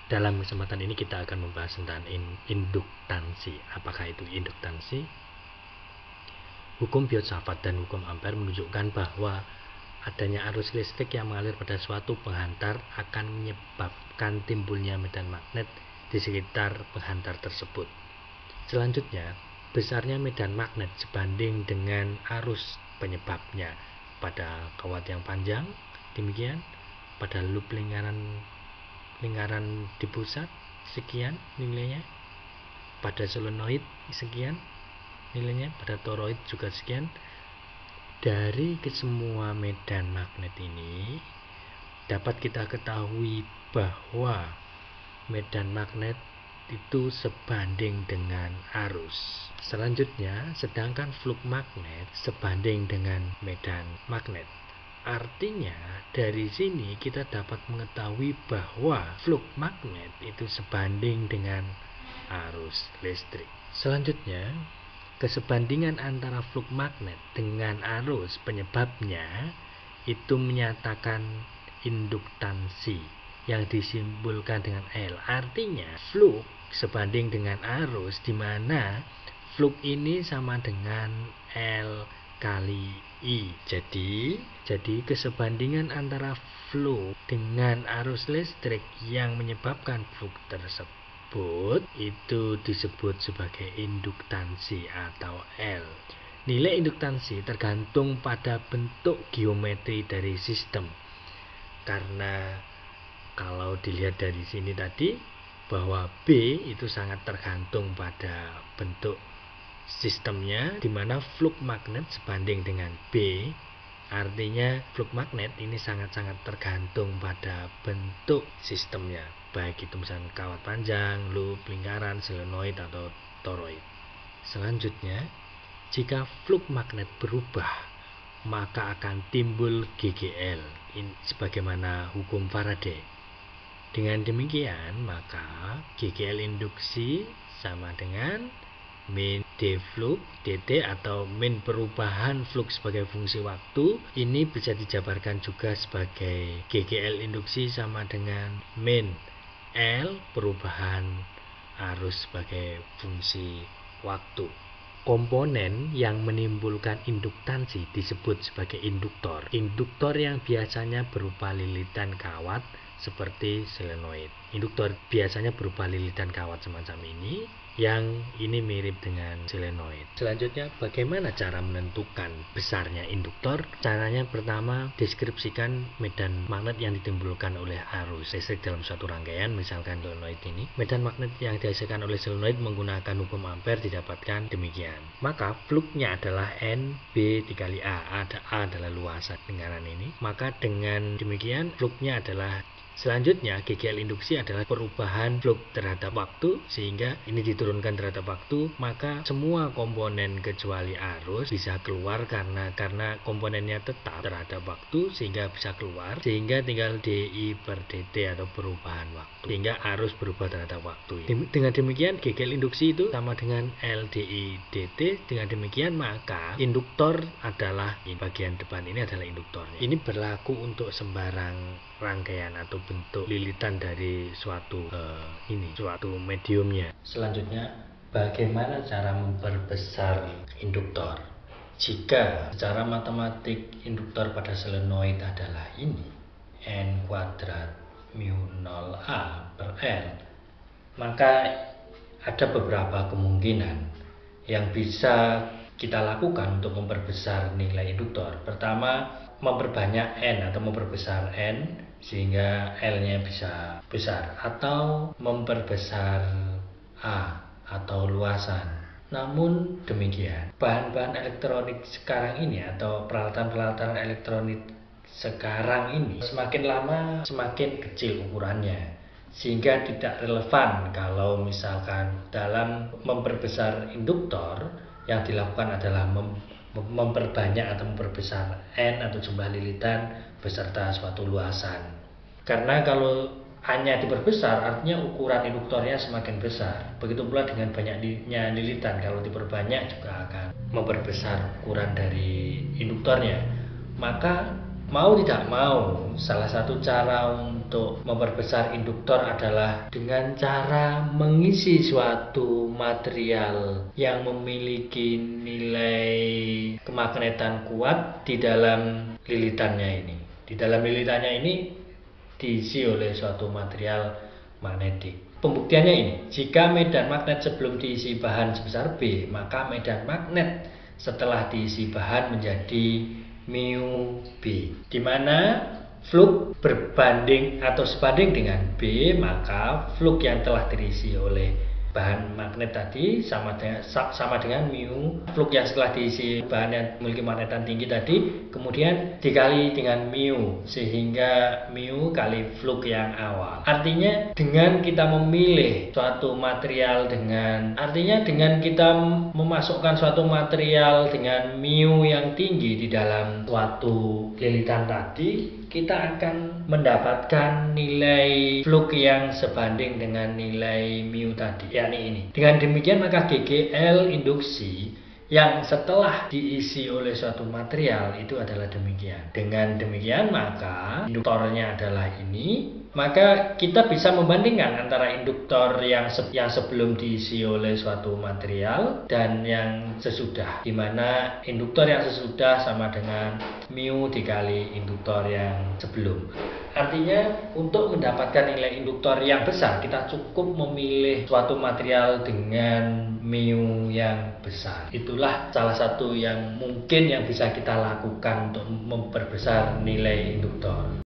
Dalam kesempatan ini kita akan membahas tentang induktansi. Apakah itu induktansi? Hukum Biot-Savart dan hukum Ampere menunjukkan bahwa adanya arus listrik yang mengalir pada suatu penghantar akan menyebabkan timbulnya medan magnet di sekitar penghantar tersebut. Selanjutnya, besarnya medan magnet sebanding dengan arus penyebabnya. Pada kawat yang panjang, demikian. Pada loop lingkaran di pusat, sekian nilainya. Pada solenoid, sekian nilainya. Pada toroid juga sekian. Dari kesemua medan magnet ini dapat kita ketahui bahwa medan magnet itu sebanding dengan arus. Selanjutnya, sedangkan flux magnet sebanding dengan medan magnet. Artinya, dari sini kita dapat mengetahui bahwa flux magnet itu sebanding dengan arus listrik. Selanjutnya, kesebandingan antara flux magnet dengan arus penyebabnya itu menyatakan induktansi yang disimbolkan dengan L. Artinya, flux sebanding dengan arus, di mana flux ini sama dengan L kali I. Jadi kesebandingan antara flux dengan arus listrik yang menyebabkan flux tersebut itu disebut sebagai induktansi atau L. Nilai induktansi tergantung pada bentuk geometri dari sistem. Karena kalau dilihat dari sini tadi bahwa B itu sangat tergantung pada bentuk sistemnya, di mana flux magnet sebanding dengan B. Artinya flux magnet ini sangat-sangat tergantung pada bentuk sistemnya, baik itu misalnya kawat panjang, loop, lingkaran, solenoid atau toroid. Selanjutnya, jika flux magnet berubah, maka akan timbul GGL sebagaimana hukum Faraday. Dengan demikian, maka GGL induksi sama dengan min D flux dt atau min perubahan flux sebagai fungsi waktu. Ini bisa dijabarkan juga sebagai GGL induksi sama dengan min L perubahan arus sebagai fungsi waktu. Komponen yang menimbulkan induktansi disebut sebagai induktor. Induktor yang biasanya berupa lilitan kawat seperti solenoid. Induktor biasanya berupa lilitan kawat semacam ini, yang ini mirip dengan solenoid. Selanjutnya, bagaimana cara menentukan besarnya induktor? Caranya pertama, deskripsikan medan magnet yang ditimbulkan oleh arus listrik dalam suatu rangkaian, misalkan solenoid ini. Medan magnet yang dihasilkan oleh solenoid menggunakan hukum Ampere didapatkan demikian. Maka fluxnya adalah N B dikali A. A adalah luasan lingkaran ini. Maka dengan demikian fluxnya adalah, selanjutnya GGL induksi adalah perubahan flux terhadap waktu, sehingga ini diturunkan terhadap waktu, maka semua komponen kecuali arus bisa keluar karena komponennya tetap terhadap waktu sehingga bisa keluar, sehingga tinggal DI per dt atau perubahan waktu, sehingga arus berubah terhadap waktu. Dengan demikian GGL induksi itu sama dengan LDI dt. Dengan demikian maka induktor adalah bagian depan ini adalah induktornya. Ini berlaku untuk sembarang rangkaian atau bentuk lilitan dari suatu mediumnya. Selanjutnya, bagaimana cara memperbesar induktor? Jika secara matematik induktor pada solenoid adalah ini, N kuadrat mu 0A per L, maka ada beberapa kemungkinan yang bisa kita lakukan untuk memperbesar nilai induktor. Pertama, memperbanyak N atau memperbesar N sehingga L-nya bisa besar, atau memperbesar A atau luasan. Namun demikian, bahan-bahan elektronik sekarang ini atau peralatan-peralatan elektronik sekarang ini semakin lama semakin kecil ukurannya, sehingga tidak relevan kalau misalkan dalam memperbesar induktor yang dilakukan adalah memperbanyak atau memperbesar N atau jumlah lilitan beserta suatu luasan. Karena kalau hanya diperbesar artinya ukuran induktornya semakin besar. Begitu pula dengan banyaknya lilitan, kalau diperbanyak juga akan memperbesar ukuran dari induktornya. Maka mau tidak mau, salah satu cara untuk memperbesar induktor adalah dengan cara mengisi suatu material yang memiliki nilai kemagnetan kuat di dalam lilitannya ini. Di dalam lilitannya ini diisi oleh suatu material magnetik. Pembuktiannya ini, jika medan magnet sebelum diisi bahan sebesar B, maka medan magnet setelah diisi bahan menjadi mu B, di mana flux berbanding atau sebanding dengan B, maka flux yang telah terisi oleh bahan magnet tadi sama dengan mu flux yang setelah diisi bahan yang memiliki magnetan tinggi tadi, kemudian dikali dengan mu, sehingga mu kali flux yang awal. Artinya dengan kita memilih suatu material dengan kita memasukkan suatu material dengan mu yang tinggi di dalam suatu lilitan tadi, kita akan mendapatkan nilai flux yang sebanding dengan nilai mu tadi, yakni ini. Dengan demikian maka GGL induksi yang setelah diisi oleh suatu material itu adalah demikian. Dengan demikian maka induktornya adalah ini. Maka kita bisa membandingkan antara induktor yang sebelum diisi oleh suatu material dan yang sesudah, di mana induktor yang sesudah sama dengan mu dikali induktor yang sebelum. Artinya untuk mendapatkan nilai induktor yang besar, kita cukup memilih suatu material dengan mu yang besar. Itulah salah satu yang mungkin yang bisa kita lakukan untuk memperbesar nilai induktor.